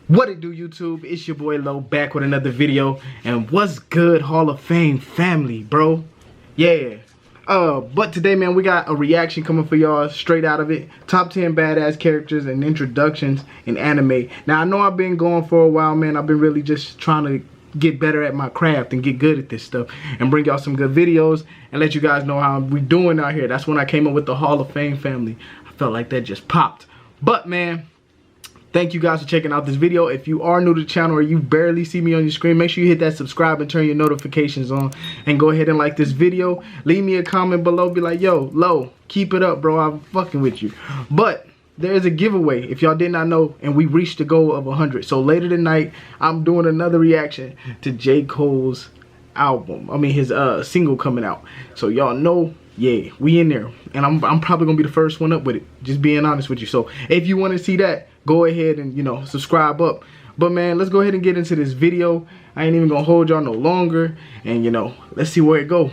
What it do, YouTube? It's your boy Lo back with another video. And what's good, Hall of Fame family, bro? Yeah. But today, man, we got a reaction coming for y'all straight out of it. Top 10 badass characters and introductions in anime. Now, I know I've been going for a while, man. I've been really just trying to get better at my craft and get good at this stuff and bring y'all some good videos and let you guys know how we doing out here. That's when I came up with the Hall of Fame family. I felt like that just popped. But, man, thank you guys for checking out this video. If you are new to the channel or you barely see me on your screen, make sure you hit that subscribe and turn your notifications on. And go ahead and like this video. Leave me a comment below. Be like, yo, Lo, keep it up, bro. I'm fucking with you. But there is a giveaway, if y'all did not know, and we reached the goal of 100. So later tonight, I'm doing another reaction to J. Cole's album. I mean, his single coming out. So y'all know, yeah, we in there. And I'm probably going to be the first one up with it. Just being honest with you. So if you want to see that, go ahead and, you know, subscribe up. But, man, let's go ahead and get into this video. I ain't even going to hold y'all no longer. And, you know, let's see where it go.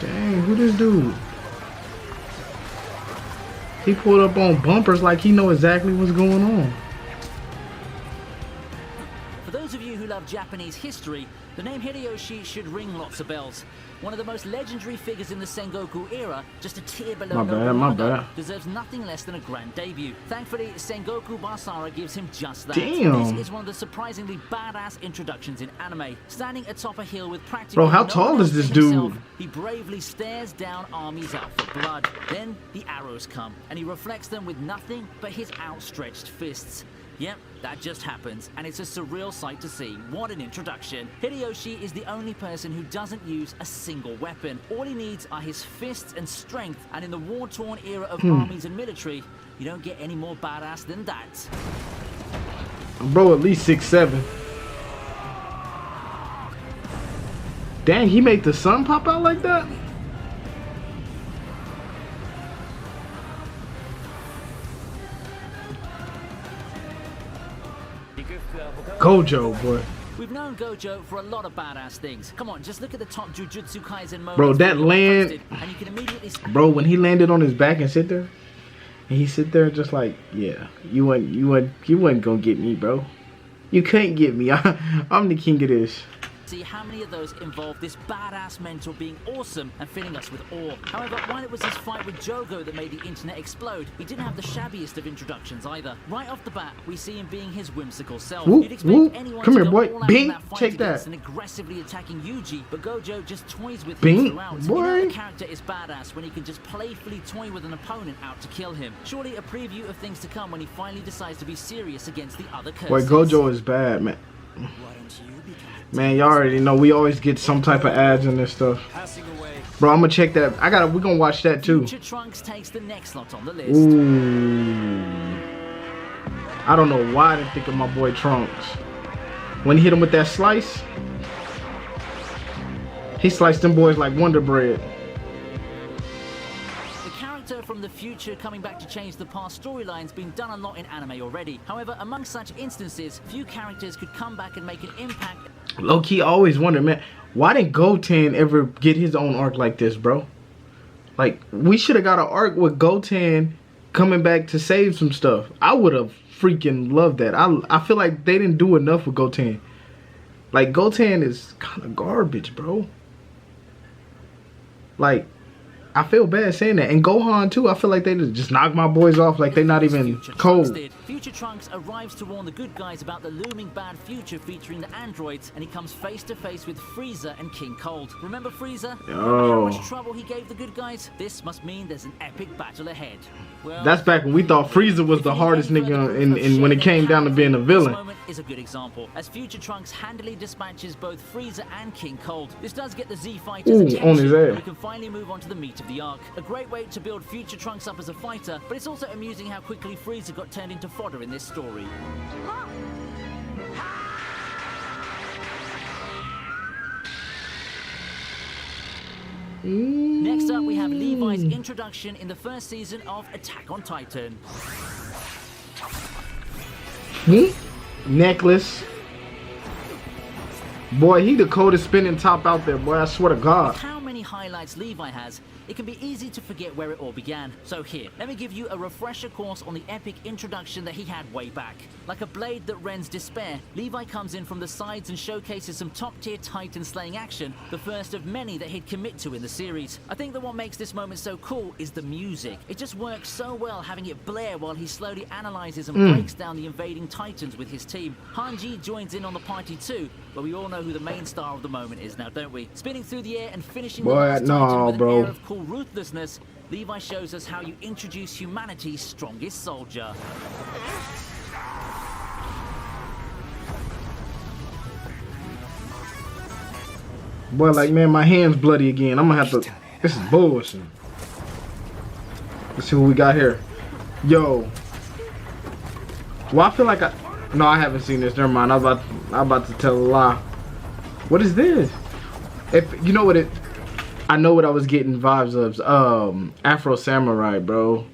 Dang, who this dude? He pulled up on bumpers like he know exactly what's going on. For those of you who love Japanese history, the name Hideyoshi should ring lots of bells. One of the most legendary figures in the Sengoku era, just a tier below Nobunaga, deserves nothing less than a grand debut. Thankfully, Sengoku Basara gives him just that. Damn. This is one of the surprisingly badass introductions in anime. Standing atop a hill with practically Bro, how tall is this dude? He bravely stares down armies out for blood. Then the arrows come, and he reflects them with nothing but his outstretched fists. Yep, that just happens, and it's a surreal sight to see. What an introduction. Hideyoshi is the only person who doesn't use a single weapon. All he needs are his fists and strength, and in the war-torn era of armies and military, you don't get any more badass than that. Bro, at least 6'7". Dang, he made the sun pop out like that? Gojo, boy. We've known Gojo for a lot of badass things. Come on, just look at the top Jujutsu Kaisen moments. Bro, that land, and you can immediately... bro, when he landed on his back and sit there, and he sit there just like, yeah, you wasn't gonna get me, bro. You couldn't get me. I'm the king of this. See how many of those involve this badass mentor being awesome and filling us with awe. However, while it was his fight with Jogo that made the internet explode, he didn't have the shabbiest of introductions either. Right off the bat, we see him being his whimsical self. Whoop, You'd expect whoop. anyone Come to here, go boy. all out Bing, in that fight take against that. and aggressively attacking Yuji, but Gojo just toys with Bing, him throughout. boy. You know, a character is badass when he can just playfully toy with an opponent out to kill him. Surely a preview of things to come when he finally decides to be serious against the other curses. Boy, Gojo is bad, man. Man, y'all already know we always get some type of ads in this stuff. Bro, I'm gonna check that. We're gonna watch that too. Future Trunks takes the next slot on the list. Ooh. I don't know why I didn't think of my boy Trunks. When he hit him with that slice, he sliced them boys like Wonder Bread. From the future coming back to change the past storyline's been done a lot in anime already. However, among such instances, few characters could come back and make an impact. Low-key, I always wondered, man, why didn't Goten ever get his own arc like this, bro? Like, we should have got an arc with Goten coming back to save some stuff. I would have freaking loved that. I feel like they didn't do enough with Goten. Like, Goten is kind of garbage, bro. Like, I feel bad saying that. And Gohan too, I feel like they just knock my boys off like they're not even cold. Future Trunks arrives to warn the good guys about the looming bad future featuring the androids, and he comes face to face with Frieza and King Cold. Remember Frieza? Remember how much trouble he gave the good guys? This must mean there's an epic battle ahead. Well, that's back when we thought Frieza was the hardest nigga in when it came down to being a villain. This moment is a good example, as Future Trunks handily dispatches both Frieza and King Cold. This does get the Z fighters attention, on his ass. We can finally move on to the meat of the arc. A great way to build Future Trunks up as a fighter, but it's also amusing how quickly Frieza got turned into fodder in this story. Next up, we have Levi's introduction in the first season of Attack on Titan. Necklace. Boy, he the coldest spinning top out there, boy. I swear to God. How many highlights Levi has, it can be easy to forget where it all began. So here, let me give you a refresher course on the epic introduction that he had way back. Like a blade that rends despair, Levi comes in from the sides and showcases some top-tier Titan slaying action, the first of many that he'd commit to in the series. I think that what makes this moment so cool is the music. It just works so well having it blare while he slowly analyzes and breaks down the invading Titans with his team. Hanji joins in on the party too, but we all know who the main star of the moment is now, don't we? Spinning through the air and finishing the last Titan with an air of cool ruthlessness, Levi shows us how you introduce humanity's strongest soldier. Boy, like, man, my hand's bloody again. I'm gonna have to. This is bullshit. Let's see what we got here. Yo. Well, I feel like no, I haven't seen this. Never mind. I'm about to tell a lie. What is this? If you know what it, I know what I was getting vibes of. Afro Samurai, bro.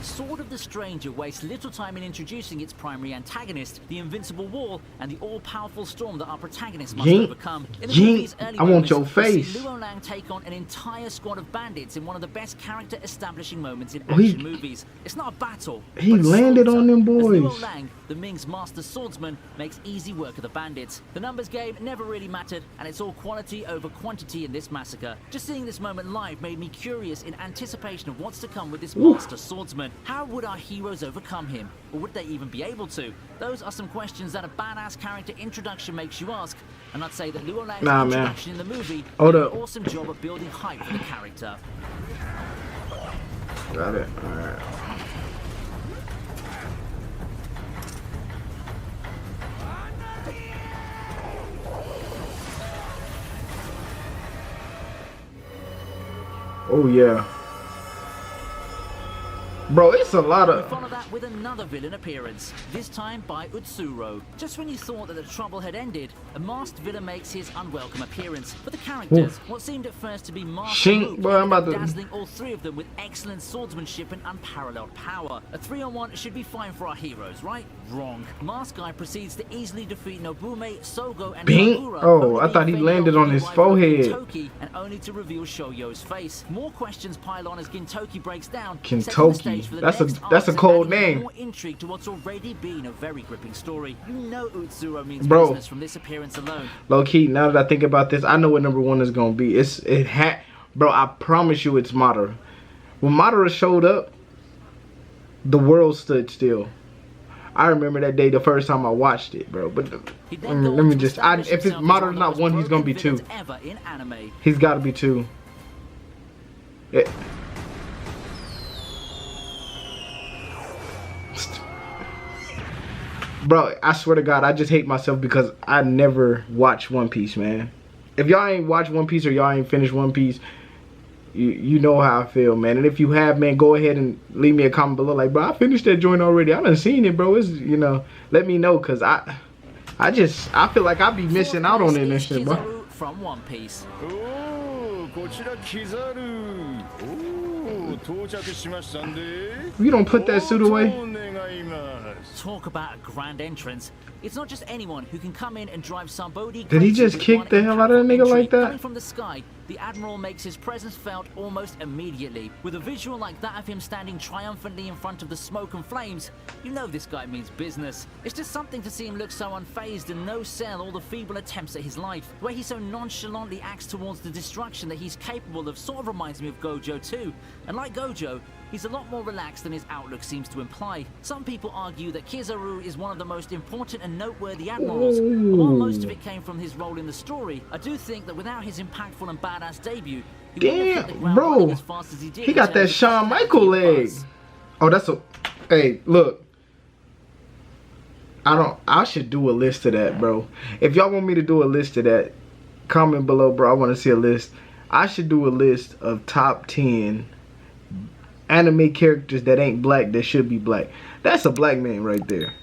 Sword of the Stranger wastes little time in introducing its primary antagonist, the invincible wall, and the all-powerful storm that our protagonist must overcome. In the movie's early I want your face. We see Luo Lang take on an entire squad of bandits in one of the best character-establishing moments in action movies. It's not a battle. He landed on them boys. Luo Lang, the Ming's master swordsman, makes easy work of the bandits. The numbers game never really mattered, and it's all quality over quantity in this massacre. Just seeing this moment live made me curious in anticipation of what's to come with this master swordsman. How would our heroes overcome him? Or would they even be able to? Those are some questions that a badass character introduction makes you ask. And I'd say that Luo Lang's introduction in the movie did an awesome job of building hype for the character. Got it. Alright. Oh yeah. Bro, it's a lot of... We follow that with another villain appearance, this time by Utsuro. Just when you thought that the trouble had ended, a masked villain makes his unwelcome appearance. For the characters, what seemed at first to be masked dazzling all three of them with excellent swordsmanship and unparalleled power. A 3-on-1 should be fine for our heroes, right? Wrong. Mask Guy proceeds to easily defeat Nobume, Sogo, and Kagura. Oh, I thought he landed on his forehead. Gintoki, and only to reveal Shoyo's face. More questions pile on as Gintoki breaks down. Gintoki. That's a cold name. More intrigue to what's already been a very gripping story. You know Utsuro means business from this appearance alone. Low key, now that I think about this, I know what #1 is gonna be. Bro, I promise you, it's Madara. When Madara showed up, the world stood still. I remember that day the first time I watched it, bro. But let me just, if it's Madara's not 1, he's gonna be 2. He's got to be 2. Yeah. Bro, I swear to God, I just hate myself because I never watched One Piece, man. If y'all ain't watched One Piece or y'all ain't finished One Piece, you know how I feel, man. And if you have, man, go ahead and leave me a comment below. Like, bro, I finished that joint already. I done seen it, bro. It's, you know, let me know, because I feel like I be missing out on it and shit, bro. Kizaru from One Piece. You don't put that suit away. Talk about a grand entrance. It's not just anyone who can come in and drive somebody. Did he just kick the hell out of a nigga like that? Coming from the sky, the admiral makes his presence felt almost immediately. With a visual like that of him standing triumphantly in front of the smoke and flames, you know this guy means business. It's just something to see him look so unfazed and no-sell all the feeble attempts at his life. The way he so nonchalantly acts towards the destruction that he's capable of sort of reminds me of Gojo too. And like Gojo, he's a lot more relaxed than his outlook seems to imply. Some people argue that Kizaru is one of the most important and noteworthy admirals. While most of it came from his role in the story, I do think that without his impactful and badass debut, he wouldn't have hit the ground running as fast as he did. He got that Shawn Michael leg. Oh, that's a... Hey, look. I should do a list of that, bro. If y'all want me to do a list of that, comment below, bro. I want to see a list. I should do a list of top 10 anime characters that ain't black that should be black. That's a black man right there.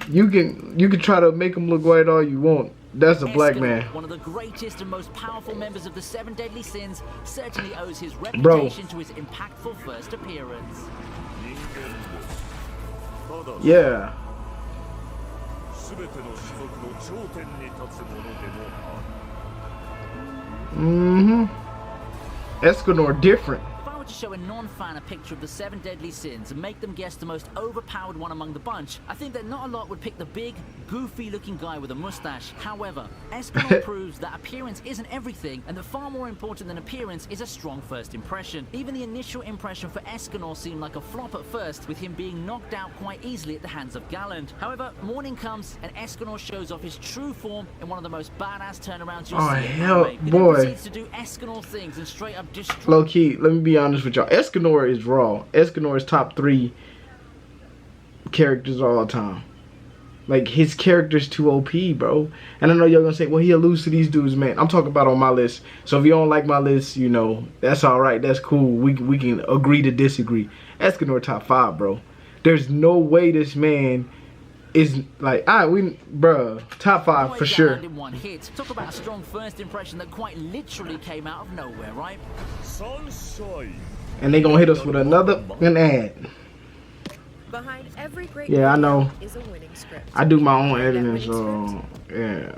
You can try to make him look white all you want. That's a black man. One of the greatest and most powerful members of the 7 Deadly Sins certainly owes his reputation to his impactful first appearance. Yeah. Escanor different. If I were to show a non-fan a picture of the 7 deadly sins and make them guess the most overpowered one among the bunch, I think that not a lot would pick the big, goofy-looking guy with a mustache. However, Escanor proves that appearance isn't everything, and that far more important than appearance is a strong first impression. Even the initial impression for Escanor seemed like a flop at first, with him being knocked out quite easily at the hands of Galland. However, morning comes, and Escanor shows off his true form in one of the most badass turnarounds you'll see in anime. He then proceeds to do Escanor things and straight up destroy. Low key, let me be honest with y'all. Escanor is raw. Escanor is top 3 characters of all time. Like, his character's too OP, bro. And I know y'all gonna say, well, he'll lose to these dudes, man. I'm talking about on my list. So if you don't like my list, you know, that's alright. That's cool. We can agree to disagree. Escanor top 5, bro. There's no way this man is like, bruh, top 5 for sure. In one hit. Talk about a strong first impression that quite literally came out of nowhere, right? And they gonna hit us with another ad. Behind every great I know. Is a winning script. I do my own editing, so yeah.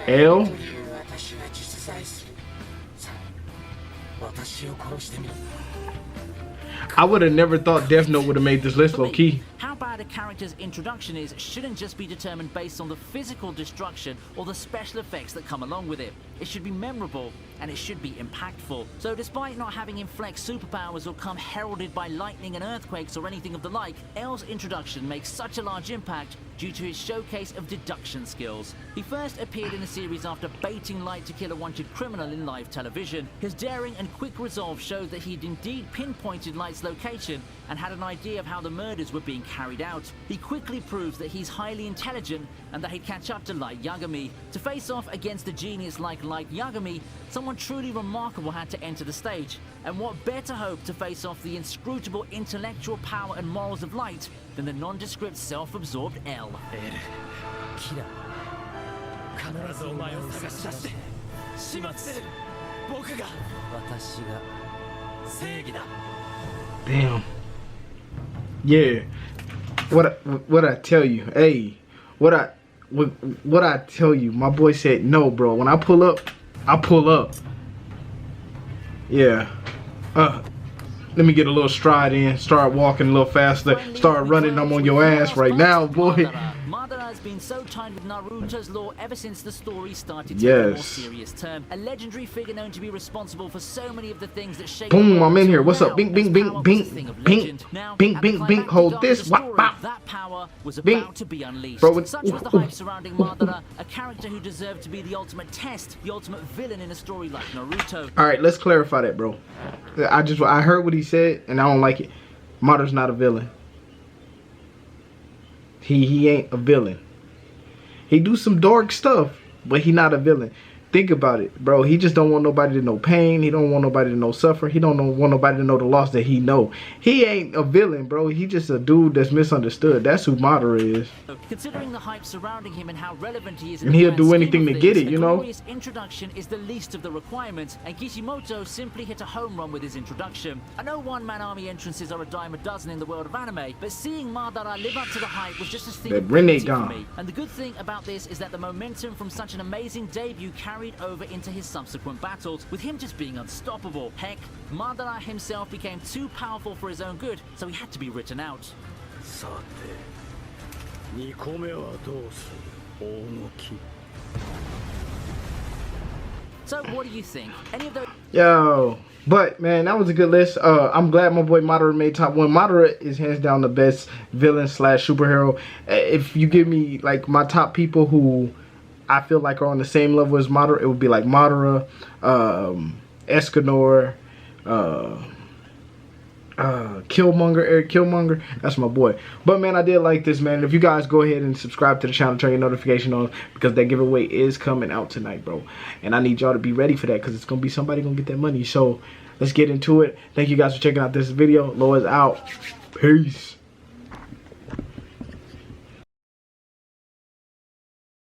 L. I would have never thought Death Note would have made this list, low key. How bad a character's introduction is shouldn't just be determined based on the physical destruction or the special effects that come along with it. It should be memorable and it should be impactful. So despite not having him flex superpowers or come heralded by lightning and earthquakes or anything of the like, L's introduction makes such a large impact due to his showcase of deduction skills. He first appeared in the series after baiting Light to kill a wanted criminal in live television. His daring and quick resolve showed that he'd indeed pinpointed Light's location and had an idea of how the murders were being carried out. He quickly proves that he's highly intelligent and that he'd catch up to Light Yagami. To face off against a genius like Light Yagami, someone truly remarkable had to enter the stage. And what better hope to face off the inscrutable intellectual power and morals of Light than the nondescript self-absorbed L. Damn. Yeah. What I tell you? Hey, what I tell you? My boy said no, bro. When I pull up, I pull up. Yeah. Let me get a little stride in. Start walking a little faster. Start running. I'm on your ass right now, boy. Madara has been so tied with Naruto's lore ever since the story started to take a more serious turn. A legendary figure known to be responsible for so many of the things that shape. Boom, I'm in here. What's up? Bing, bing, bing, bing, bing, bing, bing, bing. Hold this. That power was about to be unleashed. Such was the hype surrounding Madara, a character who deserved to be the ultimate test, the ultimate villain in a story like Naruto. All right, let's clarify that, bro. I heard what he said, and I don't like it. Madara's not a villain. He ain't a villain. He do some dark stuff, but he not a villain. Think about it, bro. He just don't want nobody to know pain. He don't want nobody to know suffer. He don't want nobody to know the loss that he know. He ain't a villain, bro. He just a dude that's misunderstood. That's who Madara is. Considering the hype surrounding him and how relevant he is, and he'll do anything to get it, you know. His introduction is the least of the requirements, and Kishimoto simply hit a home run with his introduction. I know one-man army entrances are a dime a dozen in the world of anime, but seeing Madara live up to the hype was just a thing for me. And the good thing about this is that the momentum from such an amazing debut carried over into his subsequent battles, with him just being unstoppable. Heck, Madara himself became too powerful for his own good, so he had to be written out. So what do you think? Any of those? Yo, but man, that was a good list. I'm glad my boy Madara made top 1. Madara is hands down the best villain / superhero. If you give me like my top people who I feel like are on the same level as Madara, it would be like Madara, Escanor, Eric Killmonger. That's my boy. But man, I did like this, man. If you guys go ahead and subscribe to the channel, turn your notification on, because that giveaway is coming out tonight, bro. And I need y'all to be ready for that, because it's gonna be somebody gonna get that money. So let's get into it. Thank you guys for checking out this video. Loa's out. Peace.